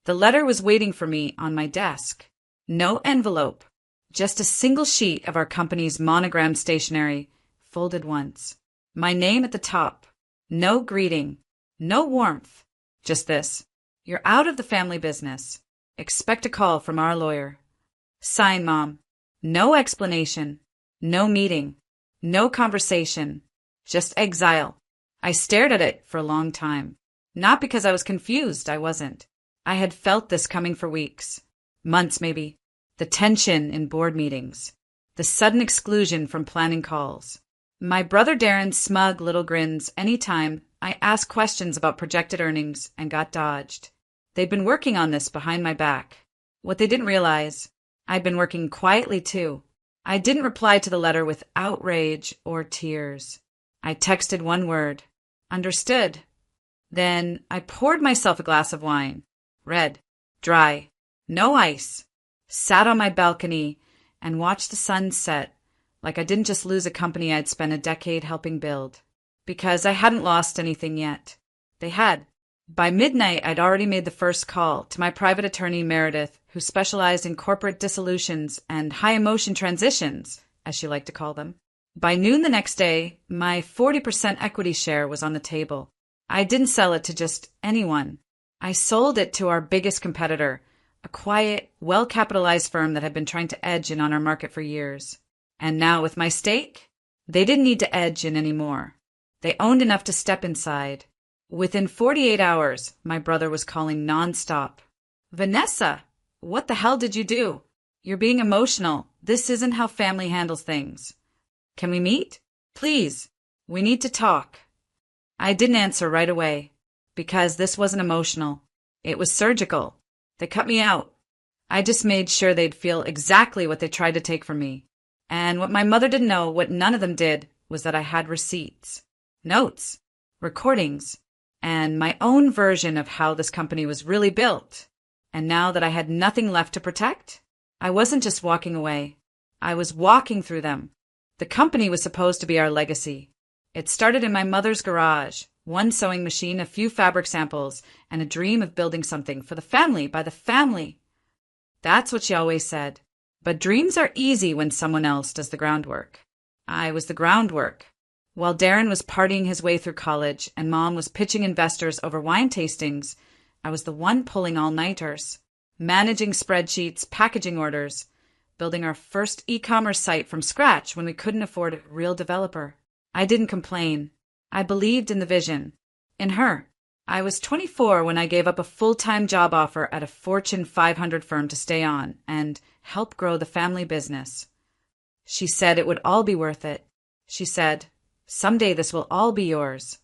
The letter was waiting for me on my desk. No envelope, just a single sheet of our company's monogrammed stationery, folded once. My name at the top. No greeting. No warmth. Just this. You're out of the family business. Expect a call from our lawyer. Sign, Mom. No explanation. No meeting. No conversation. Just exile. I stared at it for a long time. Not because I was confused, I wasn't. I had felt this coming for weeks. Months, maybe. The tension in board meetings. The sudden exclusion from planning calls. My brother Darren's smug little grins anytime I asked questions about projected earnings and got dodged. They'd been working on this behind my back. What they didn't realize, I'd been working quietly too. I didn't reply to the letter with outrage or tears. I texted one word. Understood. Then I poured myself a glass of wine. Red. Dry. No ice. Sat on my balcony and watched the sun set like I didn't just lose a company I'd spent a decade helping build. Because I hadn't lost anything yet. They had. By midnight, I'd already made the first call to my private attorney, Meredith, who specialized in corporate dissolutions and high-emotion transitions, as she liked to call them. By noon the next day, my 40% equity share was on the table. I didn't sell it to just anyone. I sold it to our biggest competitor, a quiet, well-capitalized firm that had been trying to edge in on our market for years. And now with my stake, they didn't need to edge in anymore. They owned enough to step inside. Within 48 hours, my brother was calling nonstop. Vanessa, what the hell did you do? You're being emotional. This isn't how family handles things. Can we meet? Please. We need to talk. I didn't answer right away because this wasn't emotional. It was surgical. They cut me out. I just made sure they'd feel exactly what they tried to take from me. And what my mother didn't know, what none of them did, was that I had receipts, notes, recordings, and my own version of how this company was really built. And now that I had nothing left to protect, I wasn't just walking away. I was walking through them. The company was supposed to be our legacy. It started in my mother's garage, one sewing machine, a few fabric samples, and a dream of building something for the family, by the family. That's what she always said. But dreams are easy when someone else does the groundwork. I was the groundwork. While Darren was partying his way through college and Mom was pitching investors over wine tastings, I was the one pulling all-nighters, managing spreadsheets, packaging orders, building our first e-commerce site from scratch when we couldn't afford a real developer. I didn't complain. I believed in the vision. In her. I was 24 when I gave up a full-time job offer at a Fortune 500 firm to stay on and help grow the family business. She said it would all be worth it. She said, someday this will all be yours.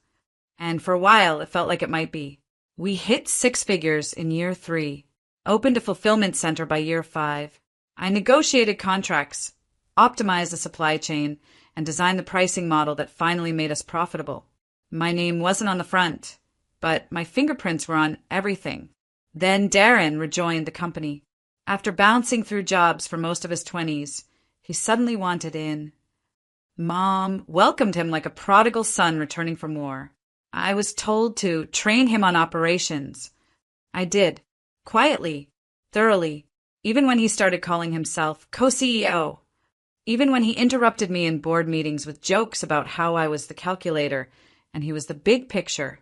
And for a while, it felt like it might be. We hit 6 figures in year 3, opened a fulfillment center by year 5. I negotiated contracts, optimized the supply chain, and designed the pricing model that finally made us profitable. My name wasn't on the front, but my fingerprints were on everything. Then Darren rejoined the company. After bouncing through jobs for most of his 20s, he suddenly wanted in. Mom welcomed him like a prodigal son returning from war. I was told to train him on operations. I did, quietly, thoroughly, even when he started calling himself co-CEO. Even when he interrupted me in board meetings with jokes about how I was the calculator and he was the big picture.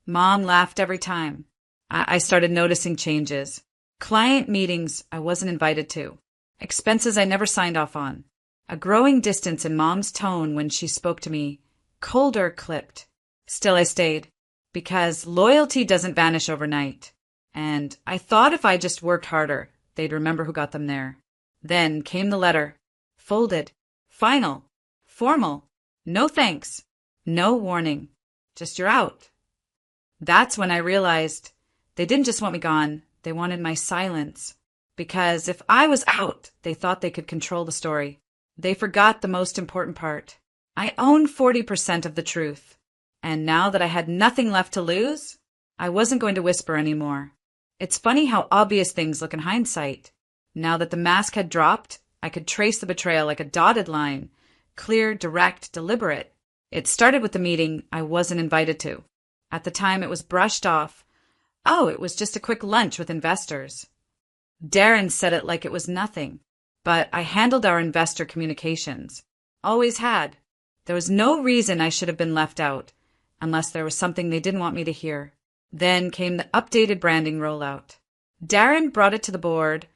Mom laughed every time. I started noticing changes. Client meetings I wasn't invited to. Expenses I never signed off on. A growing distance in Mom's tone when she spoke to me. Colder clipped. Still I stayed. Because loyalty doesn't vanish overnight. And I thought if I just worked harder, they'd remember who got them there. Then came the letter. Folded. Final. Formal. No thanks. No warning. Just you're out. That's when I realized they didn't just want me gone. They wanted my silence. Because if I was out, they thought they could control the story. They forgot the most important part. I owned 40% of the truth. And now that I had nothing left to lose, I wasn't going to whisper anymore. It's funny how obvious things look in hindsight. Now that the mask had dropped, I could trace the betrayal like a dotted line. Clear, direct, deliberate. It started with the meeting I wasn't invited to. At the time, it was brushed off. Oh, it was just a quick lunch with investors. Darren said it like it was nothing, but I handled our investor communications. Always had. There was no reason I should have been left out, unless there was something they didn't want me to hear. Then came the updated branding rollout. Darren brought it to the board,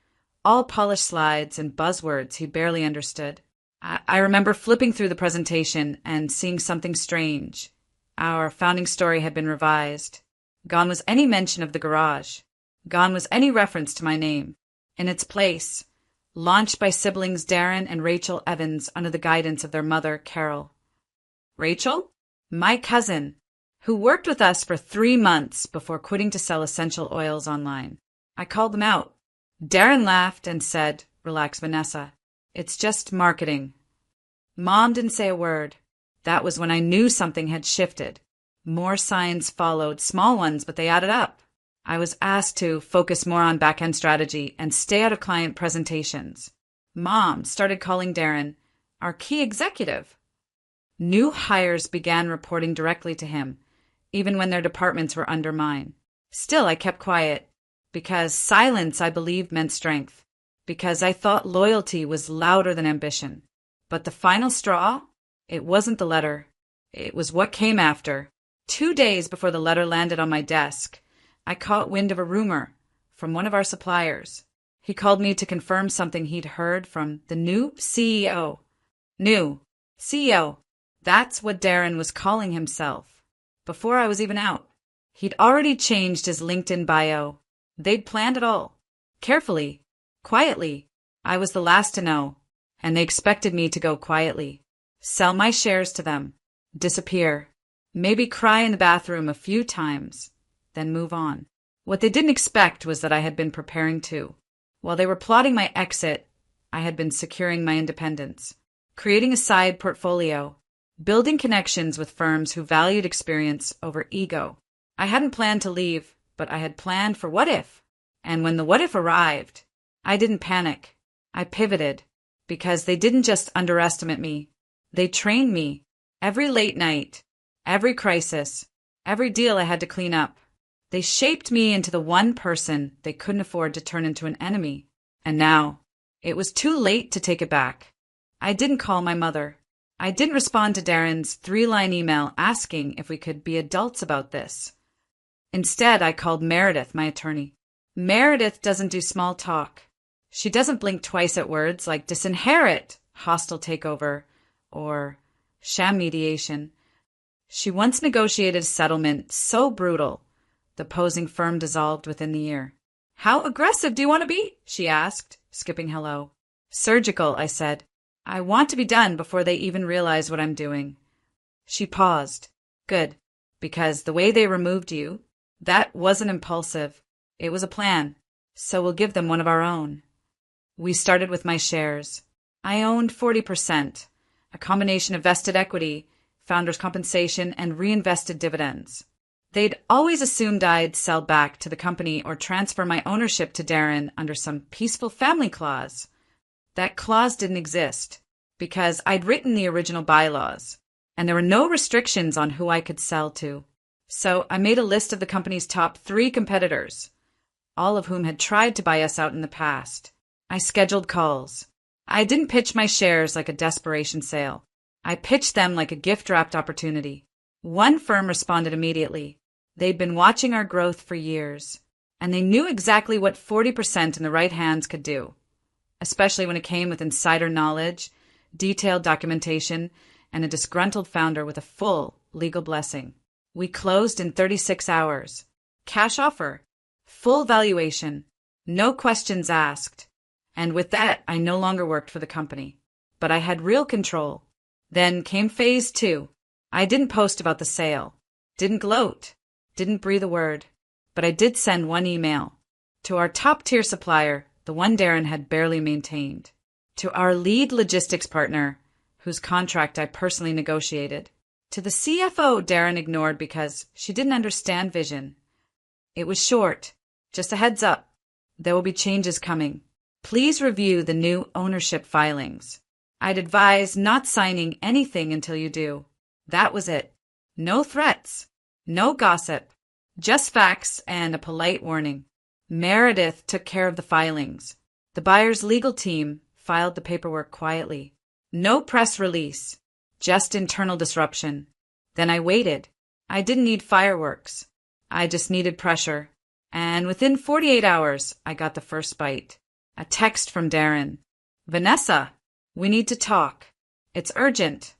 all polished slides and buzzwords he barely understood. I remember flipping through the presentation and seeing something strange. Our founding story had been revised. Gone was any mention of the garage. Gone was any reference to my name. In its place, launched by siblings Darren and Rachel Evans under the guidance of their mother, Carol. Rachel? My cousin, who worked with us for 3 months before quitting to sell essential oils online. I called them out. Darren laughed and said, "Relax, Vanessa. It's just marketing." Mom didn't say a word. That was when I knew something had shifted. More signs followed, small ones, but they added up. I was asked to focus more on back-end strategy and stay out of client presentations. Mom started calling Darren our key executive. New hires began reporting directly to him, even when their departments were under mine. Still, I kept quiet, because silence, I believed, meant strength, because I thought loyalty was louder than ambition. But the final straw? It wasn't the letter. It was what came after. 2 days before the letter landed on my desk, I caught wind of a rumor from one of our suppliers. He called me to confirm something he'd heard from the new CEO. New CEO. That's what Darren was calling himself. Before I was even out. He'd already changed his LinkedIn bio. They'd planned it all. Carefully. Quietly. I was the last to know. And they expected me to go quietly. Sell my shares to them. Disappear. Maybe cry in the bathroom a few times. Then move on. What they didn't expect was that I had been preparing too. While they were plotting my exit, I had been securing my independence. Creating a side portfolio. Building connections with firms who valued experience over ego. I hadn't planned to leave, but I had planned for what if. And when the what if arrived, I didn't panic. I pivoted, because they didn't just underestimate me. They trained me. Every late night, every crisis, every deal I had to clean up. They shaped me into the one person they couldn't afford to turn into an enemy. And now, it was too late to take it back. I didn't call my mother. I didn't respond to Darren's 3-line email asking if we could be adults about this. Instead, I called Meredith, my attorney. Meredith doesn't do small talk. She doesn't blink twice at words like disinherit, hostile takeover, or sham mediation. She once negotiated a settlement so brutal, the opposing firm dissolved within the year. "How aggressive do you want to be?" she asked, skipping hello. "Surgical," I said. "I want to be done before they even realize what I'm doing." She paused. "Good, because the way they removed you, that wasn't impulsive. It was a plan, so we'll give them one of our own." We started with my shares. I owned 40%, a combination of vested equity, founders' compensation, and reinvested dividends. They'd always assumed I'd sell back to the company or transfer my ownership to Darren under some peaceful family clause. That clause didn't exist, because I'd written the original bylaws, and there were no restrictions on who I could sell to. So I made a list of the company's top 3 competitors, all of whom had tried to buy us out in the past. I scheduled calls. I didn't pitch my shares like a desperation sale. I pitched them like a gift-wrapped opportunity. One firm responded immediately. They'd been watching our growth for years, and they knew exactly what 40% in the right hands could do, especially when it came with insider knowledge, detailed documentation, and a disgruntled founder with a full legal blessing. We closed in 36 hours. Cash offer. Full valuation. No questions asked. And with that, I no longer worked for the company. But I had real control. Then came phase 2. I didn't post about the sale. Didn't gloat. Didn't breathe a word. But I did send one email. To our top-tier supplier, the one Darren had barely maintained. To our lead logistics partner, whose contract I personally negotiated. To the CFO Darren ignored because she didn't understand vision. It was short. Just a heads up. There will be changes coming. Please review the new ownership filings. I'd advise not signing anything until you do. That was it. No threats. No gossip. Just facts and a polite warning. Meredith took care of the filings. The buyer's legal team filed the paperwork quietly. No press release, just internal disruption. Then I waited. I didn't need fireworks. I just needed pressure. And within 48 hours, I got the first bite. A text from Darren. Vanessa, we need to talk. It's urgent.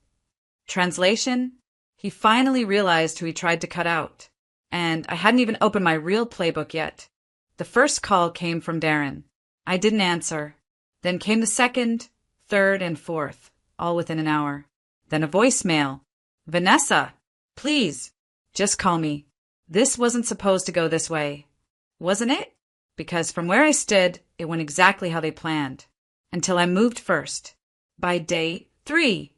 Translation? He finally realized who he tried to cut out. And I hadn't even opened my real playbook yet. The first call came from Darren. I didn't answer. Then came the second, third, and fourth, all within an hour. Then a voicemail. Vanessa, please, just call me. This wasn't supposed to go this way. Wasn't it? Because from where I stood, it went exactly how they planned. Until I moved first. By day 3,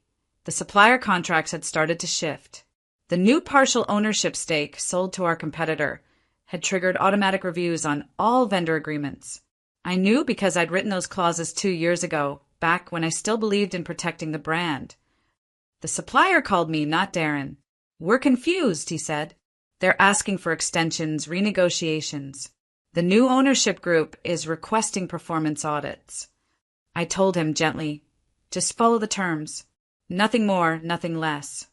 the supplier contracts had started to shift. The new partial ownership stake sold to our competitor had triggered automatic reviews on all vendor agreements. I knew because I'd written those clauses 2 years ago, back when I still believed in protecting the brand. The supplier called me, not Darren. We're confused, he said. They're asking for extensions, renegotiations. The new ownership group is requesting performance audits. I told him gently, just follow the terms. Nothing more, nothing less.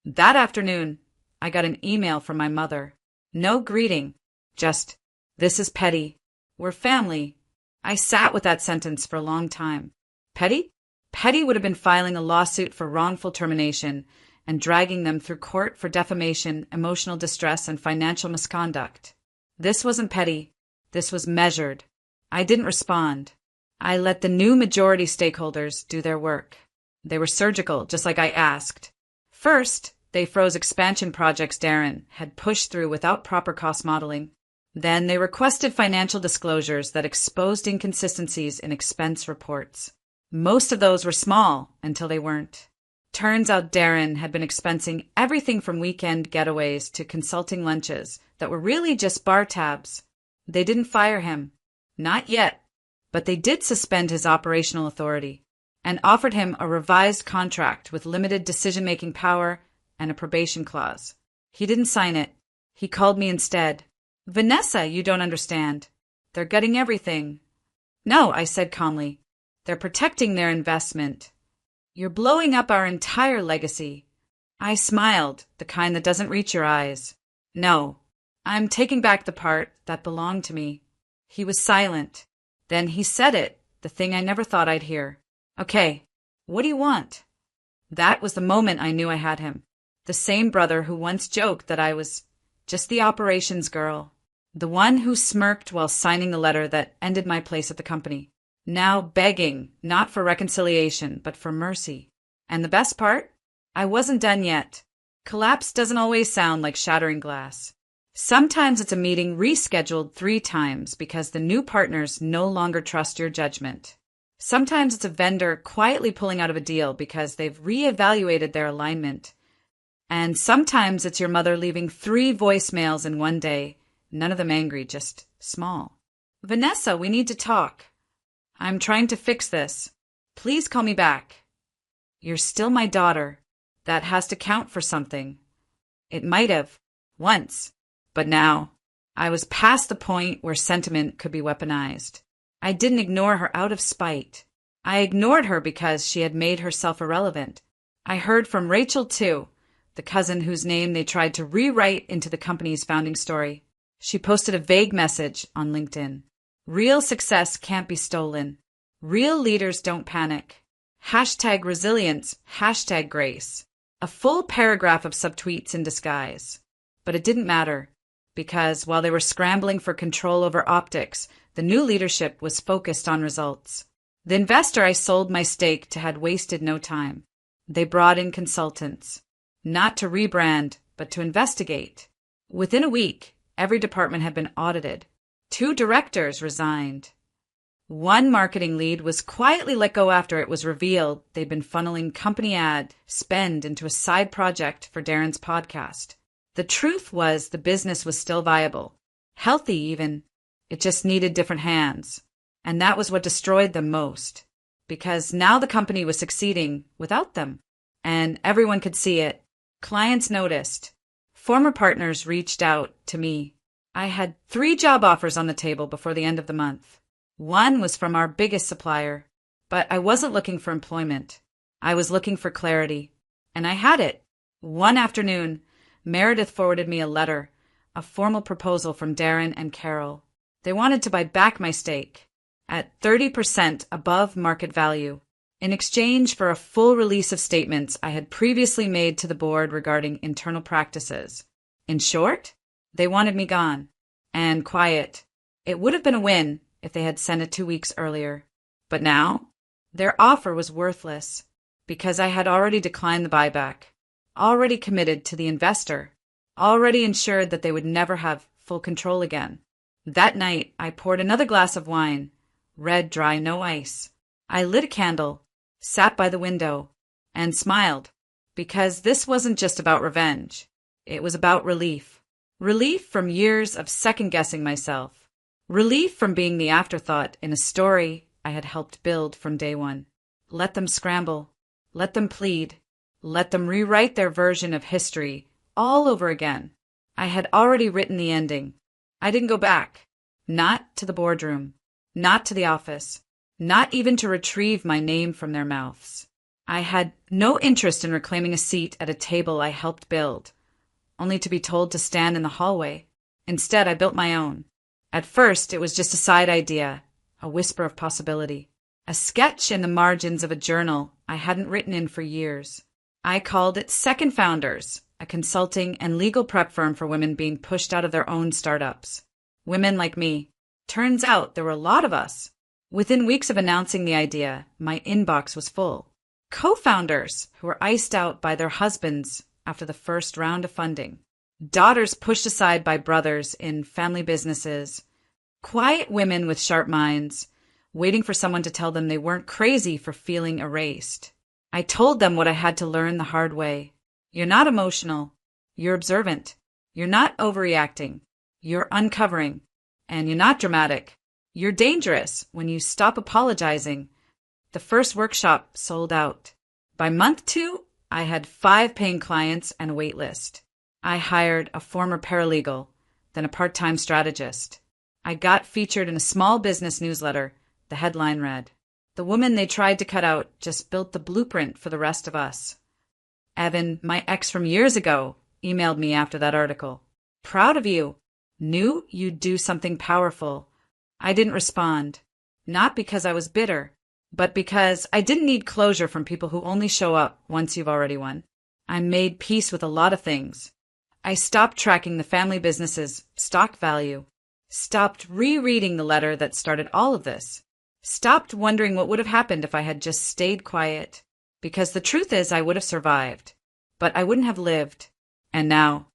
That afternoon, I got an email from my mother. No greeting, just, this is petty. We're family. I sat with that sentence for a long time. Petty? Petty would have been filing a lawsuit for wrongful termination and dragging them through court for defamation, emotional distress, and financial misconduct. This wasn't petty. This was measured. I didn't respond. I let the new majority stakeholders do their work. They were surgical, just like I asked. First, they froze expansion projects Darren had pushed through without proper cost modeling. Then they requested financial disclosures that exposed inconsistencies in expense reports. Most of those were small until they weren't. Turns out Darren had been expensing everything from weekend getaways to consulting lunches that were really just bar tabs. They didn't fire him. Not yet. But they did suspend his operational authority and offered him a revised contract with limited decision-making power and a probation clause. He didn't sign it. He called me instead. Vanessa, you don't understand. They're gutting everything. No, I said calmly. They're protecting their investment. You're blowing up our entire legacy. I smiled, the kind that doesn't reach your eyes. No, I'm taking back the part that belonged to me. He was silent. Then he said it, the thing I never thought I'd hear. Okay, what do you want? That was the moment I knew I had him. The same brother who once joked that I was just the operations girl. The one who smirked while signing the letter that ended my place at the company. Now begging, not for reconciliation, but for mercy. And the best part? I wasn't done yet. Collapse doesn't always sound like shattering glass. Sometimes it's a meeting rescheduled 3 times because the new partners no longer trust your judgment. Sometimes it's a vendor quietly pulling out of a deal because they've reevaluated their alignment. And sometimes it's your mother leaving 3 voicemails in one day, none of them angry, just small. Vanessa, we need to talk. I'm trying to fix this. Please call me back. You're still my daughter. That has to count for something. It might have, once. But now, I was past the point where sentiment could be weaponized. I didn't ignore her out of spite. I ignored her because she had made herself irrelevant. I heard from Rachel, too, the cousin whose name they tried to rewrite into the company's founding story. She posted a vague message on LinkedIn. Real success can't be stolen. Real leaders don't panic. #resilience, #grace. A full paragraph of subtweets in disguise. But it didn't matter. Because while they were scrambling for control over optics, the new leadership was focused on results. The investor I sold my stake to had wasted no time. They brought in consultants, not to rebrand, but to investigate. Within a week, every department had been audited. 2 directors resigned. 1 marketing lead was quietly let go after it was revealed they'd been funneling company ad spend into a side project for Darren's podcast. The truth was the business was still viable, healthy even. It just needed different hands. And that was what destroyed them most. Because now the company was succeeding without them. And everyone could see it. Clients noticed. Former partners reached out to me. I had 3 job offers on the table before the end of the month. One was from our biggest supplier, but I wasn't looking for employment. I was looking for clarity, and I had it. One afternoon, Meredith forwarded me a letter, a formal proposal from Darren and Carol. They wanted to buy back my stake at 30% above market value in exchange for a full release of statements I had previously made to the board regarding internal practices. In short, they wanted me gone and quiet. It would have been a win if they had sent it 2 weeks earlier. But now, their offer was worthless because I had already declined the buyback, already committed to the investor, already ensured that they would never have full control again. That night, I poured another glass of wine, red, dry, no ice. I lit a candle, sat by the window, and smiled, because this wasn't just about revenge. It was about relief. Relief from years of second-guessing myself. Relief from being the afterthought in a story I had helped build from day one. Let them scramble. Let them plead. Let them rewrite their version of history all over again. I had already written the ending. I didn't go back. Not to the boardroom. Not to the office. Not even to retrieve my name from their mouths. I had no interest in reclaiming a seat at a table I helped build, only to be told to stand in the hallway. Instead, I built my own. At first, it was just a side idea, a whisper of possibility, a sketch in the margins of a journal I hadn't written in for years. I called it Second Founders, a consulting and legal prep firm for women being pushed out of their own startups. Women like me. Turns out there were a lot of us. Within weeks of announcing the idea, my inbox was full. Co-founders who were iced out by their husbands after the first round of funding. Daughters pushed aside by brothers in family businesses. Quiet women with sharp minds, waiting for someone to tell them they weren't crazy for feeling erased. I told them what I had to learn the hard way. You're not emotional. You're observant. You're not overreacting. You're uncovering. And you're not dramatic. You're dangerous when you stop apologizing. The first workshop sold out. By month 2, I had 5 paying clients and a wait list. I hired a former paralegal, then a part-time strategist. I got featured in a small business newsletter. The headline read, "The woman they tried to cut out just built the blueprint for the rest of us." Evan, my ex from years ago, emailed me after that article. "Proud of you. Knew you'd do something powerful." I didn't respond, not because I was bitter, but because I didn't need closure from people who only show up once you've already won. I made peace with a lot of things. I stopped tracking the family business's stock value, stopped rereading the letter that started all of this, stopped wondering what would have happened if I had just stayed quiet, because the truth is I would have survived, but I wouldn't have lived. And now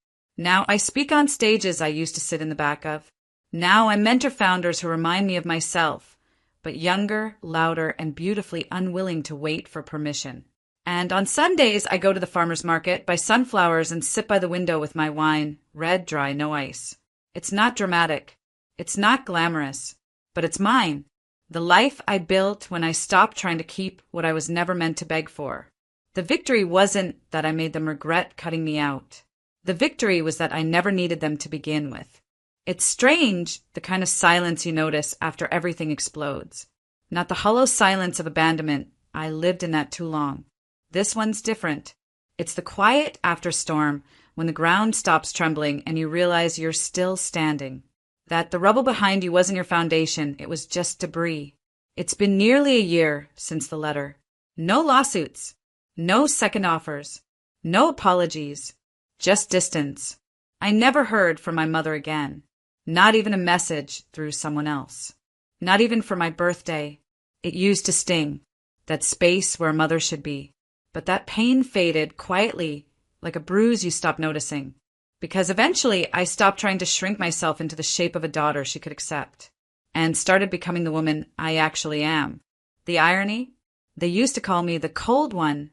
I speak on stages I used to sit in the back of. Now I mentor founders who remind me of myself, but younger, louder, and beautifully unwilling to wait for permission. And on Sundays, I go to the farmer's market, buy sunflowers, and sit by the window with my wine, red, dry, no ice. It's not dramatic. It's not glamorous. But it's mine. The life I built when I stopped trying to keep what I was never meant to beg for. The victory wasn't that I made them regret cutting me out. The victory was that I never needed them to begin with. It's strange, the kind of silence you notice after everything explodes. Not the hollow silence of abandonment. I lived in that too long. This one's different. It's the quiet after storm when the ground stops trembling and you realize you're still standing. That the rubble behind you wasn't your foundation, it was just debris. It's been nearly a year since the letter. No lawsuits. No second offers. No apologies. Just distance. I never heard from my mother again. Not even a message through someone else. Not even for my birthday. It used to sting. That space where a mother should be. But that pain faded quietly, like a bruise you stop noticing. Because eventually I stopped trying to shrink myself into the shape of a daughter she could accept. And started becoming the woman I actually am. The irony? They used to call me the cold one.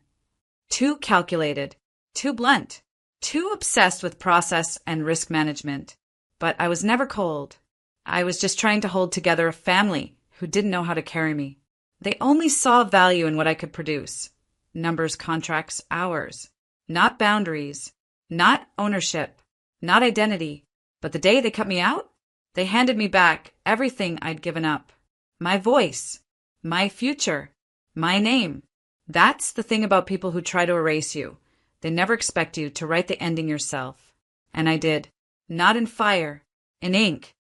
Too calculated. Too blunt. Too obsessed with process and risk management. But I was never cold. I was just trying to hold together a family who didn't know how to carry me. They only saw value in what I could produce. Numbers, contracts, hours. Not boundaries. Not ownership. not identity. But the day they cut me out, they handed me back everything I'd given up. My voice, my future, my name. That's the thing about people who try to erase you. They never expect you to write the ending yourself. And I did. Not in fire, in ink.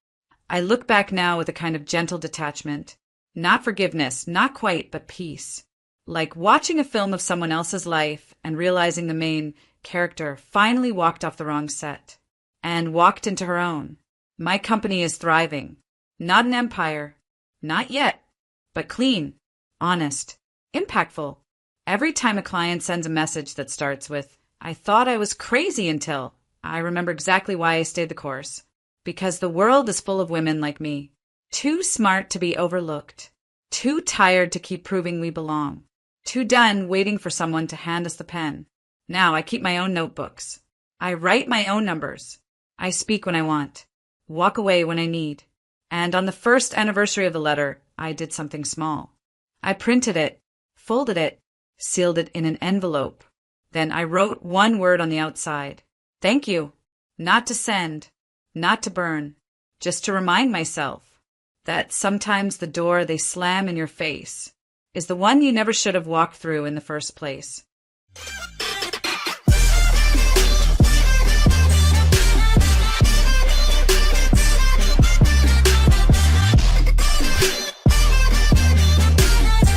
I look back now with a kind of gentle detachment. Not forgiveness, not quite, but peace. Like watching a film of someone else's life and realizing the main character finally walked off the wrong set and walked into her own. My company is thriving. Not an empire. Not yet. But clean, honest, impactful. Every time a client sends a message that starts with, "I thought I was crazy until," I remember exactly why I stayed the course. Because the world is full of women like me. Too smart to be overlooked. Too tired to keep proving we belong. Too done waiting for someone to hand us the pen. Now I keep my own notebooks. I write my own numbers. I speak when I want. Walk away when I need. And on the first anniversary of the letter, I did something small. I printed it, folded it, sealed it in an envelope. Then I wrote one word on the outside. Thank you. Not to send, not to burn, just to remind myself that sometimes the door they slam in your face is the one you never should have walked through in the first place.